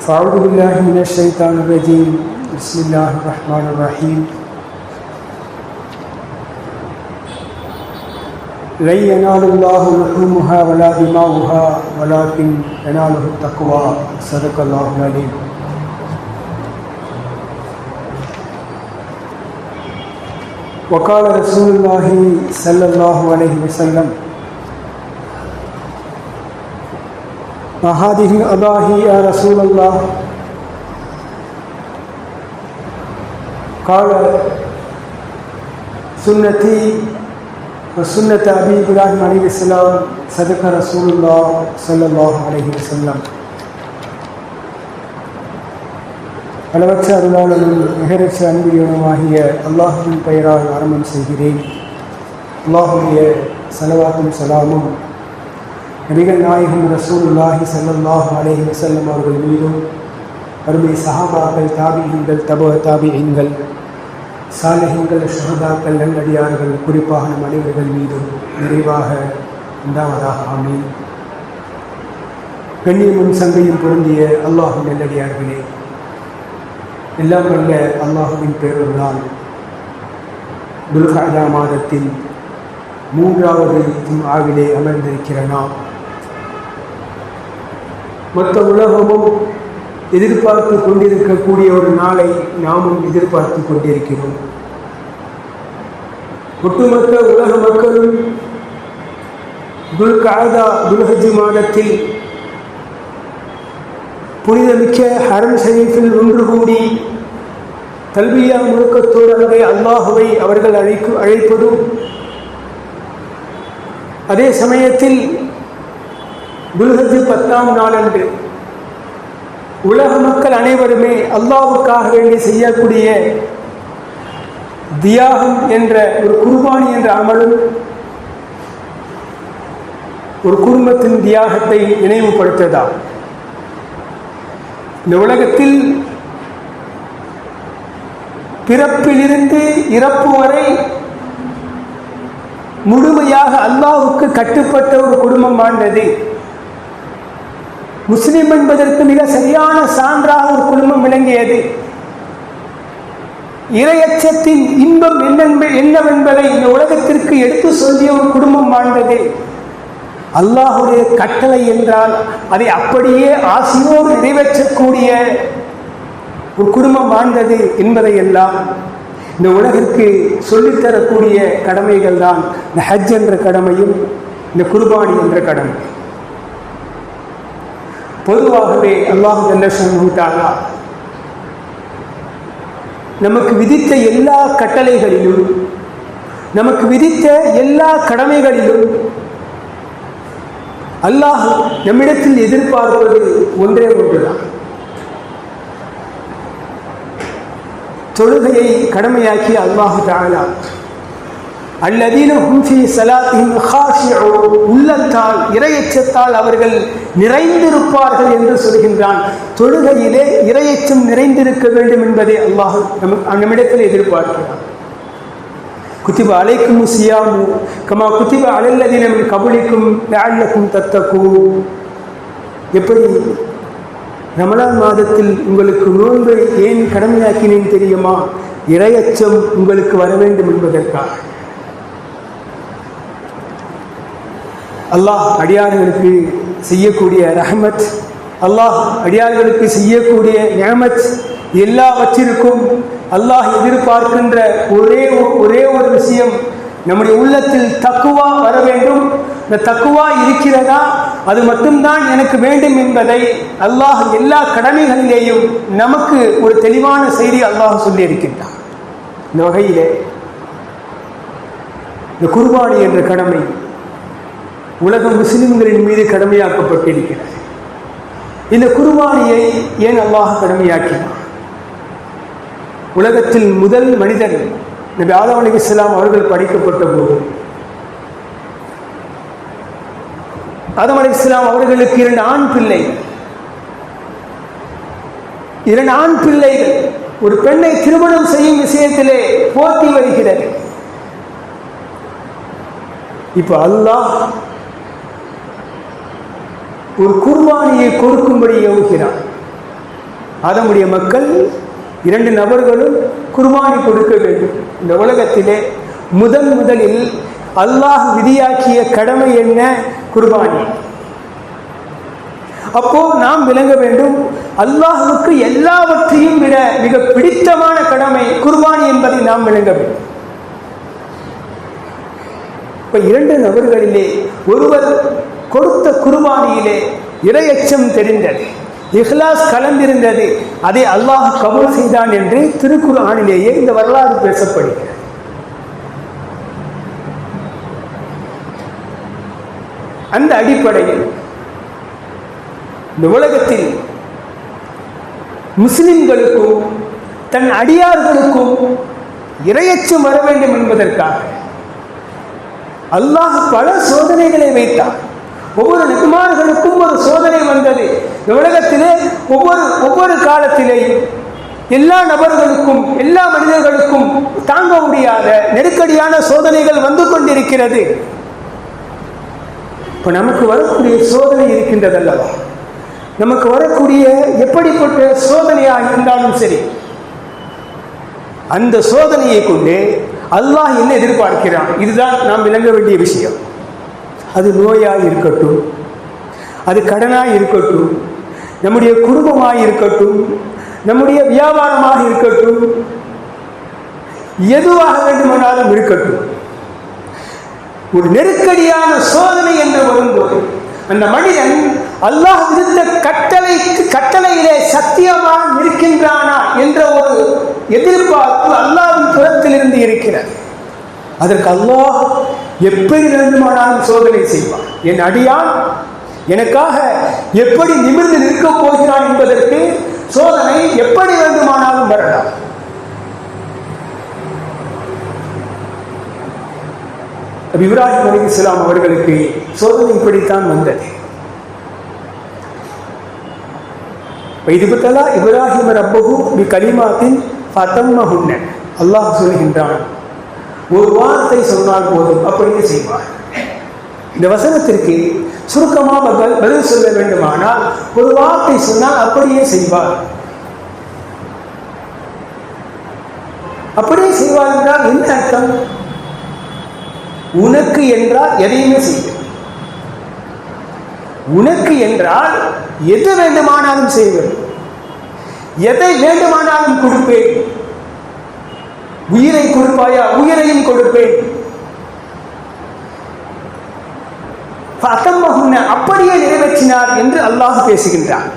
فأعوذ بالله من الشيطان الرجيم بسم الله الرحمن الرحيم لن ينال الله لحومها ولا دماؤها ولكن يناله التقوى صدق الله العليم. وقال رسول الله صلى الله عليه وسلم ما هذه الأضاحي يا رسول الله؟ قال سنتي وسنة أبي إبراهيم عليه السلام صدق رسول الله صلى الله عليه وسلم. அளவற்ற அருளாளனும் நிகரற்ற அன்புடையவனுமாகிய அல்லாஹ்வின் பெயரால் ஆரம்பம் செய்கிறேன். அல்லாஹுடைய ஸலவாத்தும் ஸலாமும் நபிகள் நாயகம் ரசூலுல்லாஹி ஸல்லல்லாஹு அலைஹி வஸல்லம் அவர்கள் மீதும், அருமை சஹாபாக்கள், தாபிஈன்கள், தபஅ தாபிஈன்கள், சாலிஹீன்கள், ஷுஹதாக்கள், நல்லடியார்கள், குறிப்பாக நம் அனைவர்கள் மீதும் நிறைவாக உண்டாவதாக. ஆமீன். கண்ணியமும் சங்கையும் பொருந்திய அல்லாஹ்வின் நல்லடியார்களே, எல்லாம் வல்ல அல்லாஹுவின் பேரருளால் துல்ஹஜா மாதத்தின் 3வது ஜும்ஆவிலே அமர்ந்திருக்கிற நாம், மொத்த உலகமும் எதிர்பார்த்து கொண்டிருக்கக்கூடிய ஒரு நாளை நாமும் எதிர்பார்த்து கொண்டிருக்கிறோம். ஒட்டுமொத்த உலக மக்களும் துல்ஹஜ் மாதத்தில் புனிதமிக்க ஹரம் ஷரீஃபில் ஒன்று கூடி தல்பியா முழக்கத்தோடு அங்கே அல்லாஹுவை அவர்கள் அழைப்பதும், அதே சமயத்தில் துல்ஹஜ் 10ஆம் நாளன்று உலக மக்கள் அனைவருமே அல்லாஹ்வுக்காக வேண்டி செய்யக்கூடிய தியாகம் என்ற ஒரு குர்பானி என்ற அமலும் ஒரு குடும்பத்தின் தியாகத்தை நினைவுபடுத்ததா. இந்த உலகத்தில் பிறப்பிலிருந்து இறப்பு வரை முழுமையாக அல்லாஹ்வுக்கு கட்டுப்பட்ட ஒரு குடும்பம் வாழ்ந்தது. முஸ்லிம் என்பதற்கு மிக சரியான சான்றாக ஒரு குடும்பம் விளங்கியது. இறையச்சத்தின் இன்பம் என்னவென்பதை இந்த உலகத்திற்கு எடுத்து சொல்லிய ஒரு குடும்பம் வாழ்ந்தது. அல்லாஹுடைய கட்டளை என்றால் அதை அப்படியே ஆசையோடு நிறைவேற்றக்கூடிய ஒரு குடும்பம் வாழ்ந்தது என்பதை எல்லாம் இந்த உலகிற்கு சொல்லித்தரக்கூடிய கடமைகள் தான் இந்த ஹஜ் என்ற கடமையும் இந்த குர்பானி என்ற கடமை. பொதுவாகவே அல்லாஹ் ஜல்ல ஷஅனுஹு தஆலா நமக்கு விதித்த எல்லா கட்டளைகளிலும், நமக்கு விதித்த எல்லா கடமைகளிலும் அல்லாஹ் நம்மிடத்தில் எதிர்பார்ப்பது ஒன்றே ஒன்றுதான். தொழுகையை கடமையாக்கிய அல்லாஹ் தஆலா அல்லதீன ஹும் ஃபீ ஸலாத்திஹிம் காஷிஊன், உள்ளத்தால் இறையச்சத்தால் அவர்கள் நிறைந்திருப்பார்கள் என்று சொல்கின்றான். தொழுகையிலே இறையச்சம் நிறைந்திருக்க வேண்டும் என்பதை அல்லாஹ் நம்மிடத்தில் எதிர்பார்க்கிறான். குத்திப அலைக்கும் சியாமு கமா குத்திப அலல்லதீன மின் கபலிக்கும் லஅல்லக்கும் தத்தகூன். எப்படி ரமலான் மாதத்தில் உங்களுக்கு நோன்பை ஏன் கடமையாக்கினேன் தெரியுமா? இறையச்சம் உங்களுக்கு வர வேண்டும் என்பதற்காக. அல்லாஹ் அடியார்களுக்கு செய்யக்கூடிய ரஹ்மத், அல்லாஹ் அடியார்களுக்கு செய்யக்கூடிய நிஅமத், எல்லாவற்றிற்கும் அல்லாஹ் எதிர்பார்க்கின்ற ஒரே ஒரு விஷயம், நம்முடைய உள்ளத்தில் தக்குவா வர வேண்டும். இந்த தக்குவா இருக்கிறதா, அது மட்டும்தான் எனக்கு வேண்டும் என்பதை அல்லாஹ் எல்லா கடமைகளிலேயும் நமக்கு ஒரு தெளிவான செய்தி அல்லாஹ் சொல்லி இருக்கின்றான். இந்த வகையிலே இந்த குர்பானி என்ற கடமை உலக முஸ்லிம்களின் மீது கடமையாக்கப்பட்டிருக்கிறது. இந்த குர்பானியை ஏன் அல்லாஹ் கடமையாக்கினான்? உலகத்தில் முதல் மனிதர் நபி ஆதம் அலைஹிஸ்ஸலாம் அவர்கள் படைக்கப்பட்ட போது ஆதம் அலைஹிஸ்ஸலாம் அவர்களுக்கு 2 ஆண் பிள்ளைகள். 2 ஆண் பிள்ளைகள் ஒரு பெண்ணை திருமணம் செய்யும் விஷயத்திலே போட்டி வருகிறது. இப்ப அல்லாஹ் ஒரு குர்பானியை கொடுக்கும்படி யோகிக்கிறான். ஆதமுடைய மக்கள் 2 நபர்களும் குர்பானி கொடுக்க வேண்டும். இந்த உலகத்திலே முதலில் அல்லாஹ் விதியாக்கிய கடமை என்ன? குர்பானி. அப்போ நாம் விளங்க வேண்டும், அல்லாஹுக்கு எல்லாவற்றையும் விட மிக பிடித்தமான கடமை குர்பானி என்பதை நாம் விளங்க வேண்டும். இப்ப 2 நபர்களிலே ஒருவர் கொடுத்த குர்பானியிலே இறையச்சம் தெரிந்தது, இஹ்லாஸ் கலந்திருந்தது, அதை அல்லாஹ் கபூல் செய்தான் என்று திருக்குர்ஆனிலேயே இந்த வரலாறு பேசப்படுகிறது. அந்த அடிப்படையில் இந்த உலகத்தில் முஸ்லிம்களுக்கும் தன் அடியார்களுக்கும் இறையச்சம் வர வேண்டும் என்பதற்காக அல்லாஹ் பல சோதனைகளை வைத்தார். ஒவ்வொரு நபிமார்களுக்கும் ஒரு சோதனை வந்தது. இந்த உலகத்திலே ஒவ்வொரு காலத்திலேயும் எல்லா நபர்களுக்கும் எல்லா மனிதர்களுக்கும் தாங்க முடியாத நெருக்கடியான சோதனைகள் வந்து கொண்டிருக்கிறது. இப்ப நமக்கு வரக்கூடிய சோதனை இருக்கின்றது அல்லவா? நமக்கு வரக்கூடிய எப்படிப்பட்ட சோதனையாக இருந்தாலும் சரி, அந்த சோதனையை கொண்டு அல்லாஹ் என்ன எதிர்பார்க்கிறான், இதுதான் நாம் விளங்க வேண்டிய விஷயம். அது நோயாக இருக்கட்டும், அது கடனாக இருக்கட்டும், நம்முடைய குடும்பமாக இருக்கட்டும், நம்முடைய வியாபாரமாக இருக்கட்டும், எதுவாக வேண்டுமானாலும் இருக்கட்டும், ஒரு நெருக்கடியான சோதனை என்று வரும்போது அந்த மனிதன் அல்லாஹ் விதித்த கட்டளையிலே சத்தியமாக இருக்கின்றானா என்ற ஒரு எதிர்பார்ப்பு அல்லாஹ்வின் புறத்திலிருந்து இருக்கிறது. அதற்கு அல்லாஹ் எப்படி வேண்டுமானாலும் சோதனை செய்வான். என் அடியான் எனக்காக எப்படி நிமிர்ந்து நிற்கப் போகிறான் என்பதற்கு சோதனை எப்படி வேண்டுமானாலும் வரலாம். இப்ராஹிம் அலைஹிஸ்ஸலாம் அவர்களுக்கு சோதனை இப்படித்தான் வந்தது. வைதுபுத்தலா இப்ராஹிம் ரப்பஹு பி கலிமாத்தின் ஃபதம்மஹுன்ன. அல்லாஹ் சொல்கின்றான், ஒரு வார்த்தை சொன்னால் போதும் அப்படியே செய்வார். இந்த வசனத்திற்கு சுருக்கமாக பதில் சொல்ல வேண்டுமானால், ஒரு வார்த்தை சொன்னால் அப்படியே செய்வார். அப்படியே செய்வார் என்றால் என்ன அர்த்தம்? உனக்கு என்றால் எதையுமே செய்வேன், உனக்கு என்றால் எது வேண்டுமானாலும் செய்வேன், எதை வேண்டுமானாலும் கொடுப்பேன். உயிரை கொடுப்பாயா, உயிரையும் கொடுப்பேன். அப்படியே நிறைவேற்றினார் என்று அல்லாஹ் பேசுகின்றான்.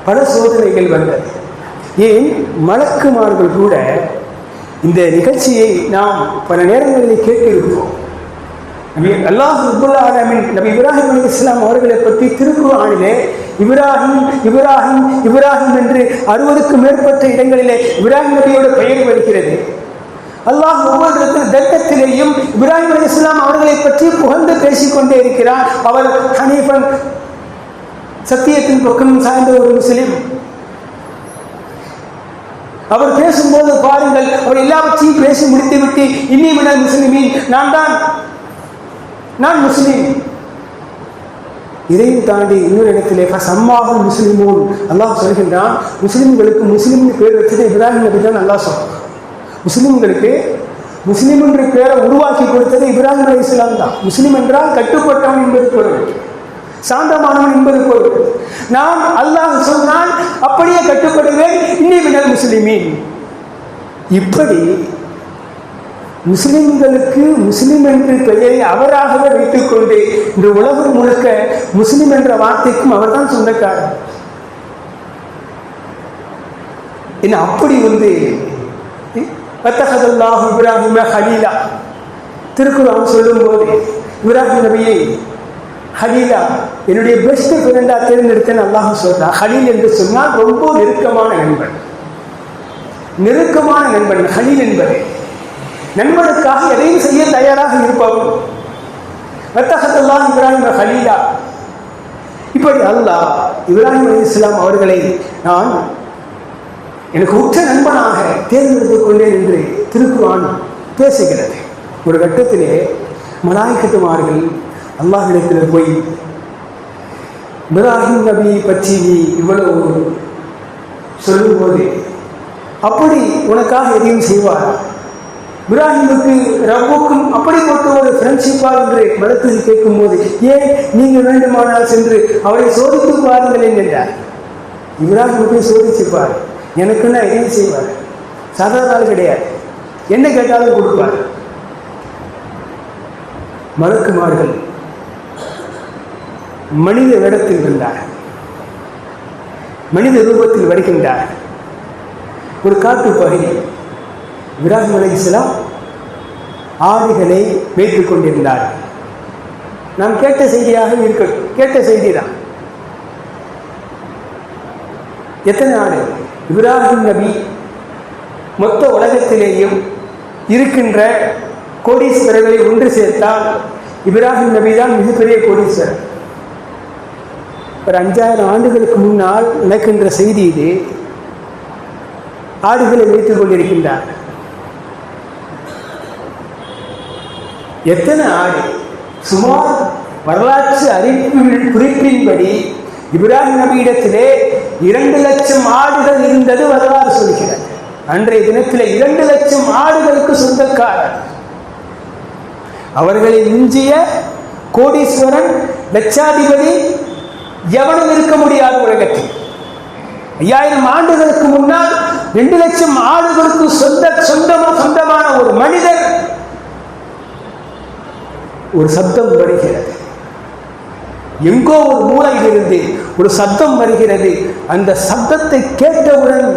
பல சோதனைகள் வந்தது. ஏன் மலக்குமார்கள் கூட இந்த நிகழ்ச்சியை நாம் பல நேரங்களில் கேட்டிருப்போம். அல்லாஹ் ரப்புல் ஆலமீன் நபி இப்ராஹிம் அலைஹிஸ்ஸலாம் அவர்களை பற்றி திருக்குர்ஆனிலே இப்ராஹிம் இப்ராஹிம் இப்ராஹிம் என்று 60க்கும் மேற்பட்ட இடங்களிலே இப்ராஹிம் நபியோட பெயர் வருகிறது. அல்லாஹ் ஒவ்வொரு தர்க்கத்திலேயும் இப்ராஹிம் அலைஹிஸ்ஸலாம் அவர்களை பற்றி புகழ்ந்து பேசிக்கொண்டே இருக்கிறார். அவர் ஹனீஃபன், சத்தியத்தின் பக்கம் சார்ந்த ஒரு முஸ்லிம். அவர் பேசும்போது பாருங்கள், அவர் எல்லாவற்றையும் பேசி முடித்துவிட்டு இன்னி மினல் முஸ்லிமீன், நான் முஸ்லிம். இதையும் தாண்டி இன்னொரு இடத்திலே சம்மாவும் முஸ்லிமோன் அல்லாஹ் சொல்கின்றான், முஸ்லிம்களுக்கு முஸ்லிம் பேர் வச்சது இப்ராஹிம் நபி தான். அல்லாஹ் சொல்றான், முஸ்லிம்களுக்கு முஸ்லிம் என்ற பேரை உருவாக்கி கொடுத்தது இப்ராஹிம் அலைஹிஸ்ஸலாம் தான். முஸ்லிம் என்றால் கட்டுப்பட்டவன் என்பது பொருள், சாந்தமானவன் என்பது பொருள். நான் அல்லாஹ் சொன்னால் அப்படியே கட்டுப்படுவேன். இன்னி மினல் முஸ்லிமீன். இப்படி முஸ்லிம்களுக்கு முஸ்லிம் என்று பெயரை அவராகவே வைத்துக் கொண்டு இந்த உலகம் முழுக்க முஸ்லிம் என்ற வார்த்தைக்கும் அவர் தான் சொந்தக்காரர். என்ன அப்படி வத்தஹதல்லாஹு இப்ராஹிம ஹலீலா திருக்குர்ஆன் சொல்லும் போது இப்ராஹிம் நபியை ஹலீலா, என்னுடைய பெஸ்ட் ஃப்ரெண்டா தேர்ந்தெடுத்தேன் அல்லாஹ் சொல்றான். ஹலீல் என்று சொன்னால் ரொம்ப நெருக்கமான நண்பன், நெருக்கமான நண்பன். ஹலீல் என்பது நண்பனுக்காக எதையும் செய்ய தயாராக இருப்பவன். வத்தஹதல்லாஹு இப்ராஹிம ஹலீலா. இப்படி அல்லாஹ் இப்ராஹிம் அலைஹிஸ்ஸலாம் அவர்களை நான் எனக்கு உற்ற நண்பனாக தேர்ந்தெடுத்துக் கொண்டேன் என்று திருக்குர்ஆன் பேசுகிறது. ஒரு கட்டத்திலே மலாயிகத்துமார்கள் அல்லாஹ்விடத்தில் போய், இப்ராஹிம் நபியை பற்றி நீ இவ்வளவு சொல்லும்போது அப்படி உனக்காக எதையும் செய்வார். இப்ராஹிமுக்கு ரப்புக்கும் அப்படிப்பட்ட ஒரு ஃப்ரெண்ட்ஷிப்பா என்று மலக்குகள் கேட்கும்போது, ஏன் நீங்கள் வேண்டுமானால் சென்று அவரை சோதித்து பாருங்கள் என்றார். இப்ராஹிமுக்கு சோதிச்சுப்பார், எனக்குன்னா எதையும் செய்வார், சாதாரண ஆள் கிடையாது, என்ன கேட்டாலும் கொடுப்பார். மலக்குமார்கள் மனித வேடத்தில் வந்தார், மனித ரூபத்தில் வருகின்றார். ஒரு காட்டு பகுதி, இப்ராஹிம் அலைஹிஸ்ஸலாம் ஆடுகளை வைத்துக் கொண்டிருந்தார். நாம் கேட்ட செய்தியாக இருக்கட்டும், கேட்ட செய்தி தான். எத்தனை ஆடு? இப்ராஹிம் நபி மொத்த உலகத்திலேயும் இருக்கின்ற கோடீஸ்வரர்களை ஒன்று சேர்த்தால் இப்ராஹிம் நபி தான் மிகப்பெரிய கோடீஸ்வரர். ஒரு 5000 ஆண்டுகளுக்கு முன்னால் நடக்கின்ற செய்தி இது. ஆடுகளை வைத்துக் கொண்டிருக்கின்றார். எத்தனை ஆடு? சுமார் வரலாற்று குறிப்பின்படி இப்ராஹிம் நபியிடத்திலே 2 லட்சம் ஆடுகள் இருந்தது வரலாறு சொல்கிறது. அன்றைய தினத்திலே 2 லட்சம் ஆடுகளுக்கு சொந்தக்காரர். அவர்களை மிஞ்சிய கோடீஸ்வரன் லட்சாதிபதி எவனும் இருக்க முடியாத உலகத்தில். 5000 ஆண்டுகளுக்கு முன்னால் 2 லட்சம் ஆடுகளுக்கு சொந்தமான ஒரு மனிதர். ஒரு சப்தம் வருகிறது, எங்கோ ஒரு மூலையிலிருந்து ஒரு சப்தம் வருகிறது. அந்த சப்தத்தை கேட்டவுடன்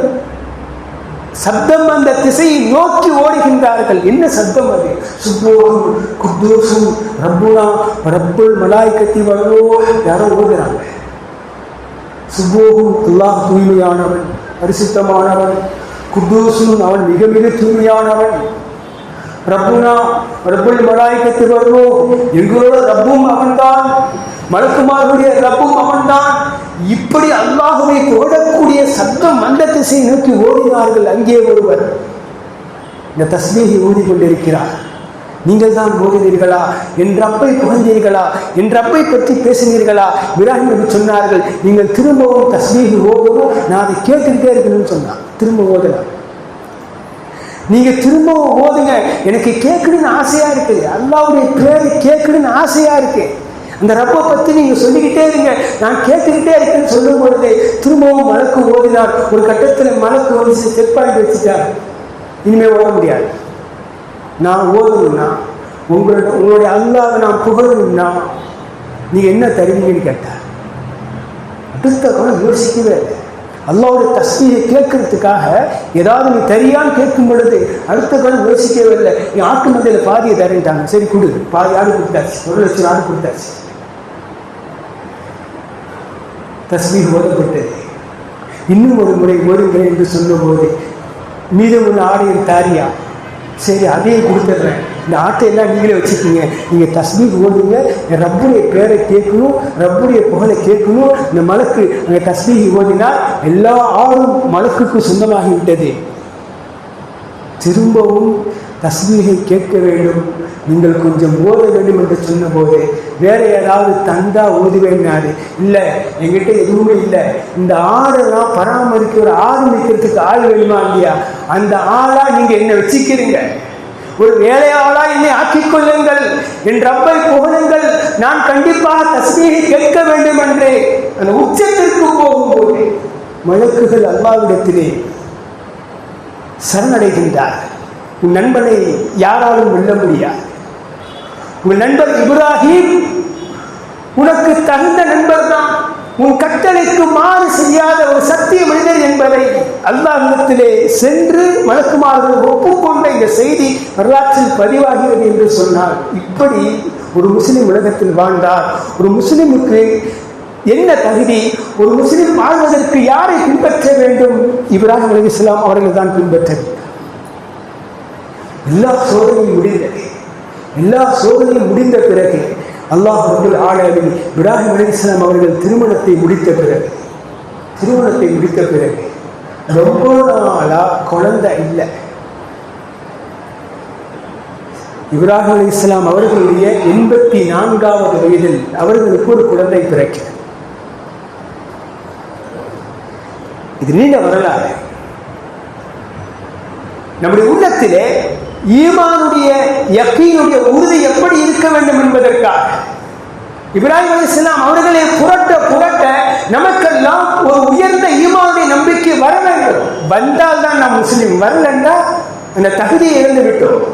சப்தம் அந்த திசையை நோக்கி ஓடுகின்றார்கள். என்ன சப்தம் அது? சுப்போகும் குத்தூசும் ரப்புனா ரப்புல் மலாய்க்கத்தி வரோ, யாரோ ஓடுகிறாங்க. சுப்போகும் அல்லாஹ் தூய்மையானவன், பரிசுத்தமானவன். குத்தூசும் அவன் மிக மிக தூய்மையானவன். ரப்புனா ரப்புல் மலாய்க்கத்தி வரோ, எங்களோட ரப்பும் அவன்தான், மலக்குமார்களுடைய ரப்பும் அவன்தான். இப்படி அல்லாஹ்வை ஓடக்கூடிய சப்தம் அந்த திசையை நோக்கி ஓடினார்கள். அங்கே ஒருவர் இந்த தஸ்பீஹை ஓடிக்கொண்டிருக்கிறார். நீங்கள் தான் ஓடினீர்களா? என் ரப்பை புகழ்ந்தீர்களா? என் ரப்பை பற்றி பேசினீர்களா? இப்ராஹிம் நபி சொன்னார்கள், நீங்கள் திரும்பவும் தஸ்பீஹை ஓடவும் நான் அதை கேட்டுக்கிட்டே இருக்கணும்னு சொன்னான். திரும்ப ஓதலாம், நீங்க திரும்பவும் ஓதுங்க, எனக்கு கேட்கணும்னு ஆசையா இருக்குது, அல்லாஹ்வுடைய பேரை கேட்கணும்னு ஆசையா இருக்கு, அந்த ரப்பை பத்தி நீங்க சொல்லிக்கிட்டே இருங்க, நான் கேட்டுக்கிட்டே இருக்கேன்னு சொல்லும் பொழுது திரும்பவும் மலக்கு ஓதினார். ஒரு கட்டத்தில் மலக்கு ஓதி செக் பாயிண்ட் வச்சுட்டார். இனிமே ஓட முடியாது. நான் ஓதணும்னா உங்களுடைய அல்லாஹ்வை நான் புகழணும்னா நீங்க என்ன தருவீங்கன்னு கேட்டார். அடுத்த காலம் யோசிக்கவே இல்லை. அல்லாஹ்வுடைய தஸ்பீஹை கேட்கறதுக்காக ஏதாவது நீ தரியான்னு கேட்கும் பொழுது அடுத்த காலம் யோசிக்கவே இல்லை. நீ ஆட்டு மந்தையில் பாதியை தரேன்ட்டாங்க. சரி கொடு, பாதி ஆடு கொடுத்தாச்சு, 1 லட்சம் ஆடு கொடுத்தாச்சு. தஸ்பீஹ் ஓதப்பட்டது. இன்னும் ஒரு முறை ஓடுங்கள் என்று சொல்லும்போது மீதம் உள்ள ஆடையின் தாரியா, சரி அதையே கொடுத்துட்றேன், இந்த ஆட்டை எல்லாம் நீங்களே வச்சுக்கோங்க, நீங்கள் தஸ்பீஹ் ஓடுங்க, ரப்புடைய பேரை கேட்கணும், ரப்புடைய புகழை கேட்கணும். இந்த மலக்கு அங்கே தஸ்பீஹ் ஓடினால் எல்லா ஆடும் மலக்குக்கு சொந்தமாகிவிட்டது. திரும்பவும் தஸ்பீஹை கேட்க வேண்டும், நீங்கள் கொஞ்சம் ஓத வேண்டும் என்று சொன்னபோது வேற ஏதாவது தந்தா ஓதுவேன்னாரு. இல்லை, என்கிட்ட எதுவுமே இல்லை, இந்த ஆடெல்லாம் பராமரிக்க ஒரு ஆடு நிற்கிறதுக்கு ஆள் வேணுமா இல்லையா, அந்த ஆளா நீங்க என்ன வச்சுக்கிறீங்க, ஒரு வேலையாளா என்னை ஆக்கிக் கொள்ளுங்கள், என் ரப்பை புகழுங்கள், நான் கண்டிப்பாக தஸ்பீஹை கேட்க வேண்டும் என்று அந்த உச்சத்திற்கு போகும்போது மலக்குகள் அல்லாஹ்விடத்திலே சரணடைகின்றார். உன் நண்பனை யாராலும் வெல்ல முடியாது. உன் நண்பர் இப்ராஹிம் உனக்கு தகுந்த நண்பர் தான். உன் கட்டளைக்கு மாறு செய்யாத ஒரு சத்திய மனிதர் என்பதை அல்லாஹ்விடத்திலே சென்று மலக்குமார்கள் ஒப்புக்கொண்ட இந்த செய்தி வரலாற்றில் பதிவாகிறது என்று சொன்னார். இப்படி ஒரு முஸ்லிம் உலகத்தில் வாழ்ந்தார். ஒரு முஸ்லிமுக்கு என்ன தகுதி, ஒரு முஸ்லிம் வாழ்வதற்கு யாரை பின்பற்ற வேண்டும்? இப்ராஹிம் அலைஹிஸ்ஸலாம் அவர்கள் தான் பின்பற்ற வேண்டும். எல்லா சோதனையும் முடிந்தது. எல்லா சோதனையும் முடிந்த பிறகு அல்லாஹ் ரப்புல் ஆலமீன் இப்ராஹிம் அலைஹிஸ்ஸலாம் அவர்கள் திருமணத்தை முடித்த பிறகு ரொம்ப நாளா குழந்தை இல்லை. இப்ராஹிம் அலைஹிஸ்ஸலாம் அவர்களுடைய 84வது வயதில் அவர்களுக்கு ஒரு குழந்தை பிறக்கிறது. இது நீண்ட வரலாறு. நம்முடைய உள்ளத்திலே ஈமானுடைய யக்கீனுடைய உறுதி எப்படி இருக்க வேண்டும் என்பதற்காக இப்ராஹிம் அலைஹிஸ்ஸலாம் அவர்களே புரட்ட நமக்கெல்லாம் ஒரு உயர்ந்த ஈமானுடைய நம்பிக்கை வர வேண்டும். வந்தால் தான் நாம் முஸ்லிம், வரலன்னா அந்த தகுதியை இழந்து விட்டோம்.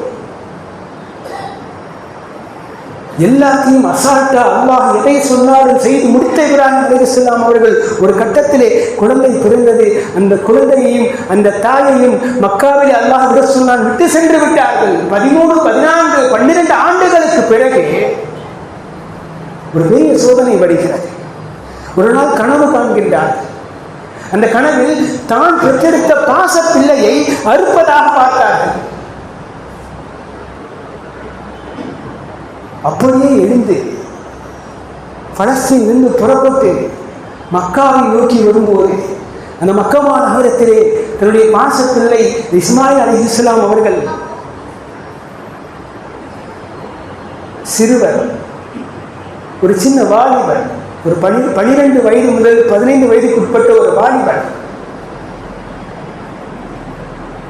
எல்லாத்தையும் அசால்ட்டா அல்லாஹ் எதை சொன்னாலும் செய்து முடித்த இப்ராஹிம் அலைஹிஸ்ஸலாம் அவர்கள் ஒரு கட்டத்திலே குழந்தை பிறந்தது. அந்த குழந்தையையும் அந்த தாயையும் மக்காவிலே அல்லாஹ் விட சொன்னால் விட்டு சென்று விட்டார்கள். 13, 14, 12 ஆண்டுகளுக்கு பிறகு ஒரு பெரிய சோதனை வருகிறது. ஒரு நாள் கனவு காண்கின்றார். அந்த கனவில் தான் பெற்றெடுத்த பாச பிள்ளையை அறுப்பதாக பார்த்தார்கள். அப்படியே எழுந்து பலஸ்தீனிலிருந்து புறப்பட்டு மக்காவை நோக்கி வரும்போது அந்த மக்கமா நகரத்திலே தன்னுடைய பாசப்பிள்ளை இஸ்மாயில் அலைஹிஸ்ஸலாம் அவர்கள் சிறுவர், ஒரு சின்ன வாலிபர், ஒரு 12 வயது முதல் 15 வயதுக்கு உட்பட்ட ஒரு வாலிபர்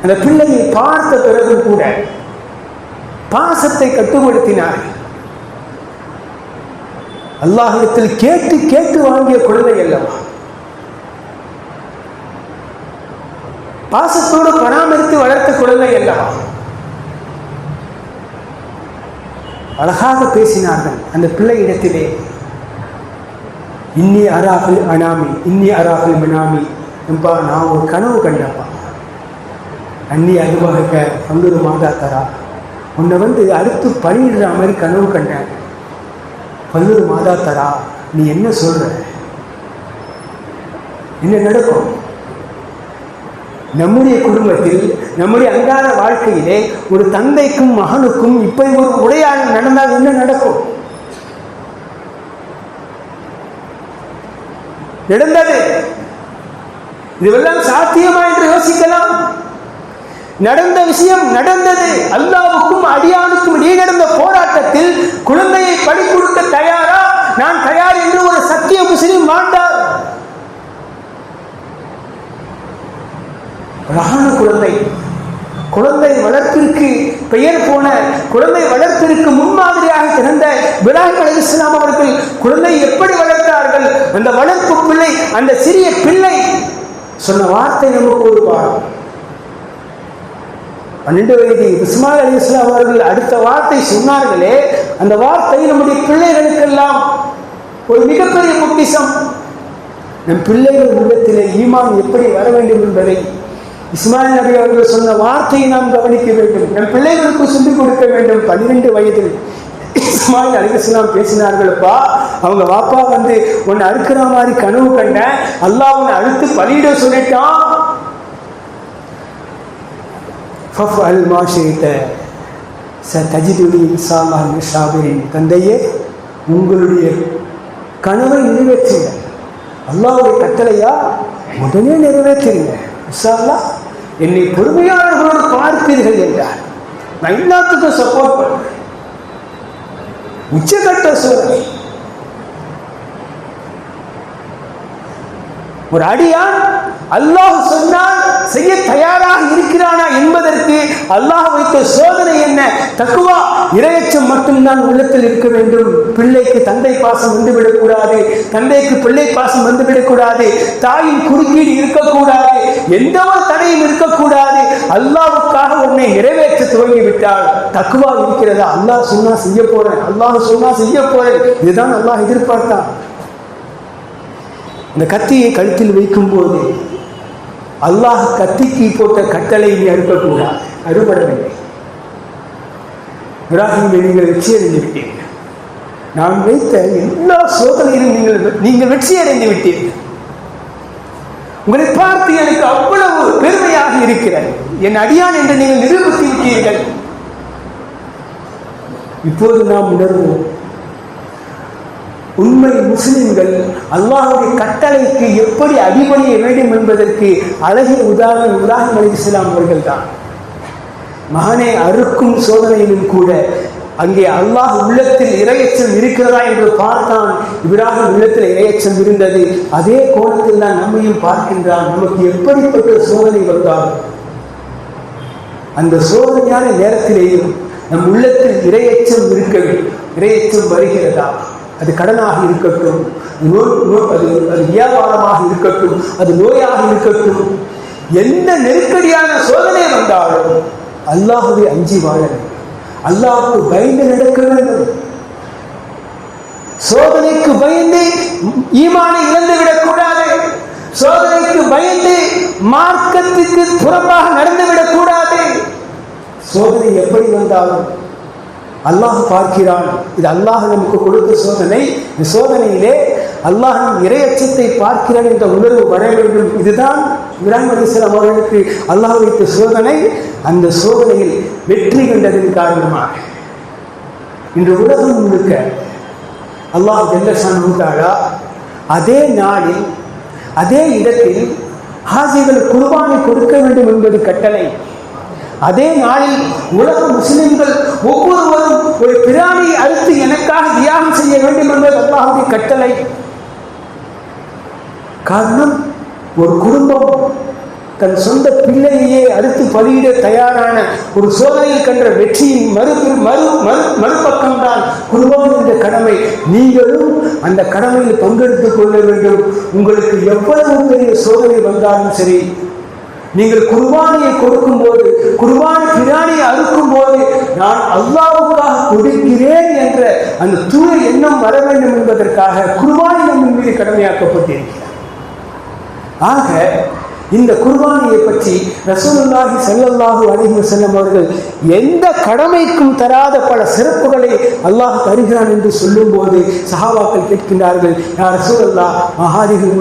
அந்த பிள்ளையை பார்த்த பிறகு கூட பாசத்தை கட்டுப்படுத்தினார். அல்லாஹ்விடத்தில் கேட்டு கேட்டு வாங்கிய குழந்தை அல்லவா, பாசத்தோடு பராமரித்து வளர்த்த குழந்தை அல்லவா. அழகாக பேசினார்கள் அந்த பிள்ளை இடத்திலே. இன்னி அராஃபில் அனாமி இன்னி அராஃபில் மனாமி என்பா, நான் ஒரு கனவு கண்டப்பா. அன்னி அதுவாக பங்குரு மாதா தரா, உன்னை அடுத்து பணியிடுற மாதிரி கனவு கண்டேன். பல்லுறு மாதா தரா, நீ என்ன சொல்ற, என்ன நடக்கும்? நம்முடைய குடும்பத்தில் நம்முடைய அன்றாட வாழ்க்கையிலே ஒரு தந்தைக்கும் மகனுக்கும் இப்படி ஒரு உரையாடல் நடந்தால் என்ன நடக்கும்? நடந்தது. இதுவெல்லாம் சாத்தியமா என்று யோசிக்கலாம். நடந்த விஷயம் நடந்தது. அல்லாஹ்வுக்கும் அடியானுக்கும் இடையே நடந்த போராட்டத்தில் குழந்தையை பலி கொடுக்க தயாரா, நான் தயார் என்று ஒரு சத்திய முஸ்லிம் வாழ்ந்தார். அழகான குழந்தை வளர்ப்பிற்கு பெயர் போன, குழந்தை வளர்ப்பிற்கு முன்மாதிரியாக திறந்த இப்ராஹிம் அலைஹிஸ்ஸலாம் அவர்கள் குழந்தை எப்படி வளர்த்தார்கள்? அந்த வளர்ப்பு பிள்ளை, அந்த சிறிய பிள்ளை சொன்ன வார்த்தை நமக்கு ஒரு பாடம். 12 வயது இஸ்மாயில் அலைஹிஸ்ஸலாம் அவர்கள் அடுத்த வார்த்தை சொன்னார்களே, அந்த வார்த்தை நம்முடைய பிள்ளைகளுக்கெல்லாம் ஒரு மிகப்பெரிய பொக்கிஷம். நம் பிள்ளைகள் உள்ளத்திலே ஈமான் எப்படி வர வேண்டும் என்பதை இஸ்மாயில் நபி அவர்கள் சொன்ன வார்த்தையை நாம் கவனிக்க வேண்டும். நம் பிள்ளைகளுக்கு சொல்லிக் கொடுக்க வேண்டும். 12 வயதில் இஸ்மாயில் அலைஹிஸ்ஸலாம் பேசினார்களப்பா, அவங்க வாப்பா உன்னை அறுக்கிற மாதிரி கனவு கண்ட, அல்லாஹ் உன்னை அழுத்து பலியிட சொல்லிட்டான். தந்தையே, உங்களுடைய கனவை நிறைவேற்றுங்க. அல்லாஹ்வுடைய கட்டளையா, உடனே நிறைவேற்றுங்க. இன்ஷா அல்லாஹ் என்னை பொறுமையாளர்களோடு பார்ப்பீர்கள் என்றார். நான் எல்லாத்துக்கும் சப்போர்ட் பண்றேன். உச்சகட்ட சோதனை. ஒரு அடியான் அல்லாஹ் சொன்னால் செய்ய தயாராக இருக்கிறானா என்பதற்கு அல்லாஹ் வைத்த சோதனை என்ன? தக்வா, இறையச்சம் மட்டும்தான் உள்ளத்தில் இருக்க வேண்டும். பிள்ளைக்கு தந்தை பாசம் வந்துவிடக்கூடாது, தந்தைக்கு பிள்ளை பாசம் வந்துவிடக்கூடாது, தாயின் குறுக்கீடு இருக்கக்கூடாது, எந்த ஒரு தடையும் இருக்கக்கூடாது. அல்லாஹ்வுக்காக உன்னை நிறைவேற்ற துவங்கிவிட்டால் தக்வா இருக்கிறதா? அல்லாஹ் சொன்னா செய்ய போறேன், அல்லாஹ் சொன்னா செய்ய போறேன், இதுதான் அல்லாஹ் எதிர்பார்த்தான். இந்த கத்தியை கழுத்தில் வைக்கும் போது அல்லாஹ் கத்திக்கு போட்ட கட்டளை நீ அறுக்கக்கூடாது, அறுபடவில்லை. இப்ராஹிம், நீங்கள் வெற்றி அடைந்து விட்டீர்கள். நான் வைத்த எல்லா சோதனையிலும் நீங்கள் வெற்றி அடைந்து விட்டீர்கள். உங்களை பார்த்து எனக்கு அவ்வளவு பெருமையாக இருக்கிறது. என் அடியான் என்று நீங்கள் நிரூபித்து விட்டீர்கள். இப்போது நாம் உணர்வோம், உண்மை முஸ்லிம்கள் அல்லாஹ்வுடைய கட்டளைக்கு எப்படி அடிபணிய வேண்டும் என்பதற்கு அழகிய உதாரணம் இப்ராஹிம் அலைஹிஸ்ஸலாம் அவர்கள் தான். மகனை அறுக்கும் சோதனையிலும் கூட அங்கே அல்லாஹ் உள்ளத்தில் இரையச்சம் இருக்கிறதா என்று பார்த்தான். இப்ராஹிம் உள்ளத்தில் இரையச்சம் இருந்தது. அதே கோணத்தில் தான் நம்மையும் பார்க்கின்றான். நமக்கு எப்படிப்பட்ட சோதனை வந்தாலும் அந்த சோதனையான நேரத்திலேயும் நம் உள்ளத்தில் இரையச்சம் இருக்க வேண்டும். இரையச்சம் வருகிறதா? அது கடனாக இருக்கட்டும், அது வியாபாரமாக இருக்கட்டும், அது நோயாக இருக்கட்டும், எந்த நெருக்கடியான சோதனை வந்தாலும் அல்லாஹ்வை அஞ்சி வாழ வேண்டும். அல்லாஹ்வுக்கு பயந்து நடக்க வேண்டும். சோதனைக்கு பயந்து ஈமானை இழந்துவிடக் கூடாது. சோதனைக்கு பயந்து மார்க்கத்துக்கு புறம்பாக நடந்துவிடக் கூடாது. சோதனை எப்படி வந்தாலும் அல்லாஹ் பார்க்கிறான். இது அல்லாஹ் நமக்கு கொடுத்த சோதனை. இந்த சோதனையிலே அல்லாஹ் இறையச்சத்தை பார்க்கிறான் என்ற உணர்வு வர வேண்டும். இதுதான் இப்ராஹிம் அலைஹிஸ்ஸலாம் அவர்களுக்கு அல்லாஹ் வைத்த சோதனை. அந்த சோதனையில் வெற்றி கண்டதின் காரணமாக இன்று உலகம் முழுக்க அல்லாஹ் ஜல்ல ஷானஹு தஆலா அதே நாளில் அதே இடத்தில் ஹாஜிகள் குர்பானை கொடுக்க வேண்டும் என்பது கட்டளை. அதே நாளில் உலக முஸ்லிம்கள் ஒவ்வொருவரும் ஒரு பிராணியை அறுத்து எனக்காக தியாகம் செய்ய வேண்டும் என்பது அல்லாஹ்வுடைய கட்டளை. காரணம், ஒரு குடும்பம் தன் சொந்த பிள்ளையே அறுத்து பலியிட தயாரான ஒரு சோதனையில் கண்ட வெற்றியின் மறுபக்கம்தான் குர்பான் என்ற கடமை. நீங்களும் அந்த கடமையில் பங்கெடுத்துக் கொள்ள வேண்டும். உங்களுக்கு எவ்வளவு பெரிய சோதனை வந்தாலும் சரி, நீங்கள் குர்பானியை கொடுக்கும் போது, குர்பான் பிராணியை அறுக்கும் போது நான் அல்லாஹ்வுக்காக கொடுக்கிறேன் என்ற அந்த தூய எண்ணம் வர வேண்டும் என்பதற்காக குர்பானி நம்ம மீது கடமையாக்கப்பட்டிருக்கிறார். ஆக இந்த குர்பானியை பற்றி ரசூலுல்லாஹி ஸல்லல்லாஹு அலைஹி வஸல்லம் அவர்கள் எந்த கடமைக்கும் தராத பல சிறப்புகளை அல்லாஹ் தருகிறான் என்று சொல்லும் போது சஹாபாக்கள் கேட்கின்றார்கள், யா ரசூலல்லாஹ் மஹாதிஹுல்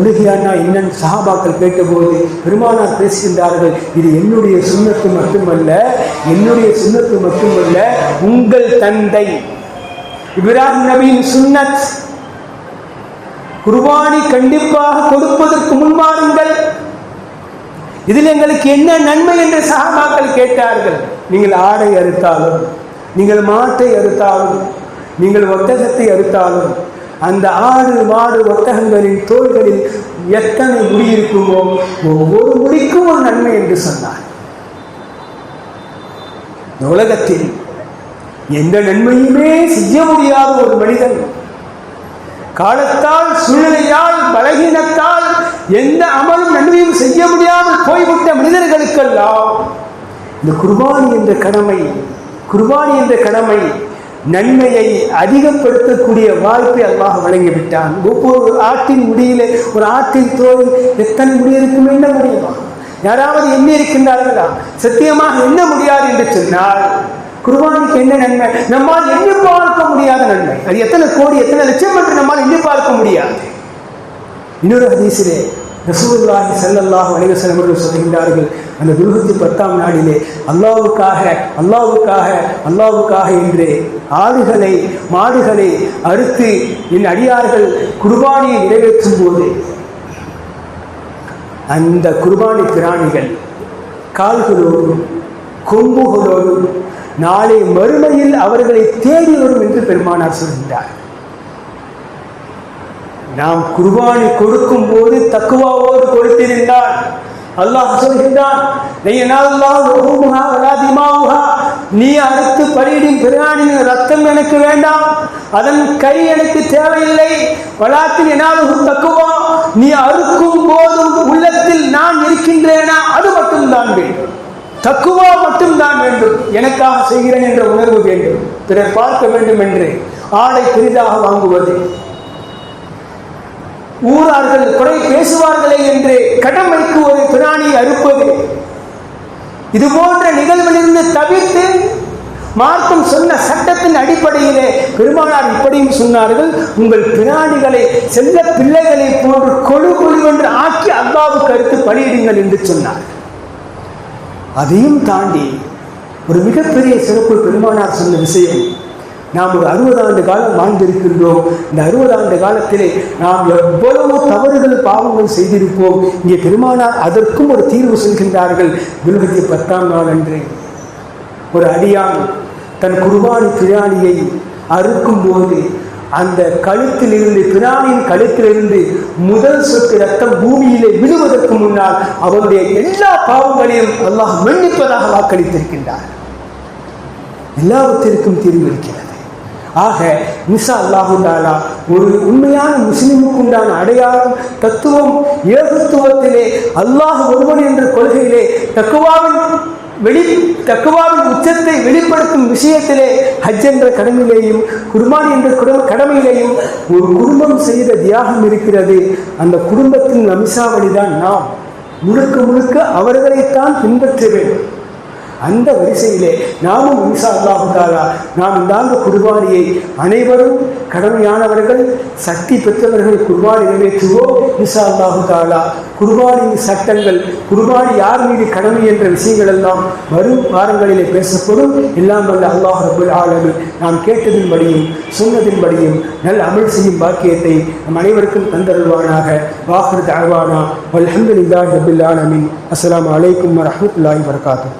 உலுஹியானா என்னன்னு சஹாபாக்கள் கேட்டபோது பெருமானார் பேசுகின்றார்கள், இது என்னுடைய சுன்னத்து மட்டுமல்ல, உங்கள் தந்தை இப்ராஹிம் நபியின் சுன்னத். குர்பானி கண்டிப்பாக கொடுப்பதற்கு முன்வாருங்கள், இதில் எங்களுக்கு என்ன நன்மை என்று சஹாபாக்கள் கேட்டார்கள். நீங்கள் ஆடை அறுத்தாலும், நீங்கள் மாட்டை அறுத்தாலும், நீங்கள் ஒட்டகத்தை அறுத்தாலும், அந்த ஆடு மாடு ஒட்டகங்களின் தோள்களில் எத்தனை முடி இருக்குமோ ஒவ்வொரு முடிக்கும் ஒரு நன்மை என்று சொன்னார். இந்த உலகத்தில் எந்த நன்மையுமே செய்ய முடியாத ஒரு மனிதன், காலத்தால் சூழ்நிலையால் பலகீனத்தால் எந்த அமலும் நன்மையும் செய்ய முடியாமல் போய்விட்ட மனிதர்களுக்கெல்லாம் இந்த குர்பானி என்ற கடமை நன்மையை அதிகப்படுத்தக்கூடிய வாய்ப்பை அல்லாஹ் வழங்கிவிட்டான். ஒவ்வொரு ஆட்டின் முடியிலே, ஒரு ஆட்டின் தோல் எத்தனை முடி இருக்கும் என்ன முடியுமா? யாராவது எண்ணி இருக்கின்றார்களா? சத்தியமாக எண்ண முடியாது என்று சொன்னால் குர்பானிக்கு என்ன நன்மை? நம்மால் எண்ணி பார்க்க முடியாத நன்மை. அது எத்தனை கோடி எத்தனை லட்சம் என்று நம்மால் எண்ணி பார்க்க முடியாது. இன்னொரு ஹதீஸிலே ரசூலுல்லாஹி ஸல்லல்லாஹு அலைஹி வஸல்லம் அவர்கள் சொல்கின்றார்கள், அந்த துல்ஹஜ் 10ஆம் நாளிலே அல்லாஹ்வுக்காக என்று ஆடுகளை மாடுகளை அறுத்து என் அடியார்கள் குர்பானியை நிறைவேற்றும் போது அந்த குர்பானி பிராணிகள் கால்களோடும் கொம்புகளோடும் நாளை மறுமையில் அவர்களை தேடி வரும் என்று பெருமானார் சொல்கின்றார். நாம் குர்பானி கொடுக்கும் போது தக்குவாவோடு கொடுத்திருந்தால் அல்லாஹ் சொல்கின்றான், நீ அறுத்து பலியிடும் பிராணியின் ரத்தம் எனக்கு வேண்டாம், அதன் கை எனக்கு தேவையில்லை. வலாத்தின் என்னாலும் தக்குவா, நீ அறுக்கும் போதும் உள்ளத்தில் நான் இருக்கின்றேனா அது மட்டும்தான் வேண்டும். தக்குவா மட்டும்தான் வேண்டும். எனக்காக செய்கிறேன் என்ற உணர்வு வேண்டும். பிறர் பார்க்க வேண்டும் என்று ஆடை பெரிதாக வாங்குவது, ஊரார்கள் குறை பேசுவார்களே என்று கடமைக்கு ஒரு பிராணியை அறுப்பது, இது போன்ற நிகழ்விலிருந்து தவிர்த்து மார்க்கம் சொன்ன சட்டத்தின் அடிப்படையிலே பெருமானார் இப்படியும் சொன்னார்கள், உங்கள் பிராணிகளை செல்ல பிள்ளைகளை போன்று கொழு என்று ஆக்கி அல்லாஹ்வுக்கு அடுத்து பலியிடுங்கள் என்று சொன்னார். அதையும் தாண்டி ஒரு மிகப்பெரிய சிறப்பு பெருமானார் சொன்ன விஷயம், நாம் ஒரு 60 ஆண்டு காலம் வாழ்ந்திருக்கின்றோம். இந்த 60 ஆண்டு காலத்திலே நாம் எவ்வளவு தவறுகள் பாவங்கள் செய்திருப்போம். இங்கே பெருமானார் அதற்கும் ஒரு தீர்வு சொல்கின்றார்கள். துல்ஹஜ் 10ஆம் நாள் அன்று ஒரு அடியான் தன் குர்பானி பிராணியை அறுக்கும் போது அந்த கழுத்திலிருந்து, பிராணியின் கழுத்திலிருந்து முதல் சொட்டு ரத்தம் பூமியிலே விழுவதற்கு முன்னால் அவருடைய எல்லா பாவங்களையும் அல்லாஹ் மன்னிப்பதாக வாக்களித்திருக்கின்றார். எல்லாவற்றிற்கும் தீர்வு இருக்கிறது. ஆக இன்ஷா அல்லாஹு தஆலா ஒரு உண்மையான முஸ்லிமுக்கு உண்டான அடையாளம், தத்துவம், ஏகத்துவத்திலே அல்லாஹ் ஒருவன் என்ற கொள்கையிலே தக்குவாவின் உச்சத்தை வெளிப்படுத்தும் விஷயத்திலே ஹஜ் என்ற கடமையிலேயும் குர்பானி என்ற கடமையிலேயும் ஒரு குடும்பம் செய்த தியாகம் இருக்கிறது. அந்த குடும்பத்தின் வம்சாவளிதான் நாம். முழுக்க முழுக்க அவர்களைத்தான் பின்பற்ற வேண்டும். அந்த வரிசையிலே நாமும் இன்ஷா அல்லாஹு தஆலா நாம் இந்த ஆண்டு குர்பானியை அனைவரும் கடமையானவர்கள், சக்தி பெற்றவர்கள் குர்பானி நிறைவேற்றுவோம். இன்ஷா அல்லாஹு தஆலா குர்பானியின் சட்டங்கள், குர்பானி யார் மீது கடமை என்ற விஷயங்கள் எல்லாம் வரும் வாரங்களிலே பேசப்படும். எல்லாம் வல்ல அல்லாஹ் ரப்பல் ஆலமீன் நாம் கேட்டதின்படியும் சொன்னதின்படியும் நல்ல அமல் செய்யும் பாக்கியத்தை நம் அனைவருக்கும் தந்தருள்வானாக. வாஹிர் தஅவானா வல்ஹம்துலில்லாஹி ரப்பில் ஆலமீன். அஸ்ஸலாமு அலைக்கும் வரஹ்மத்துல்லாஹி வபரகாத்துஹு.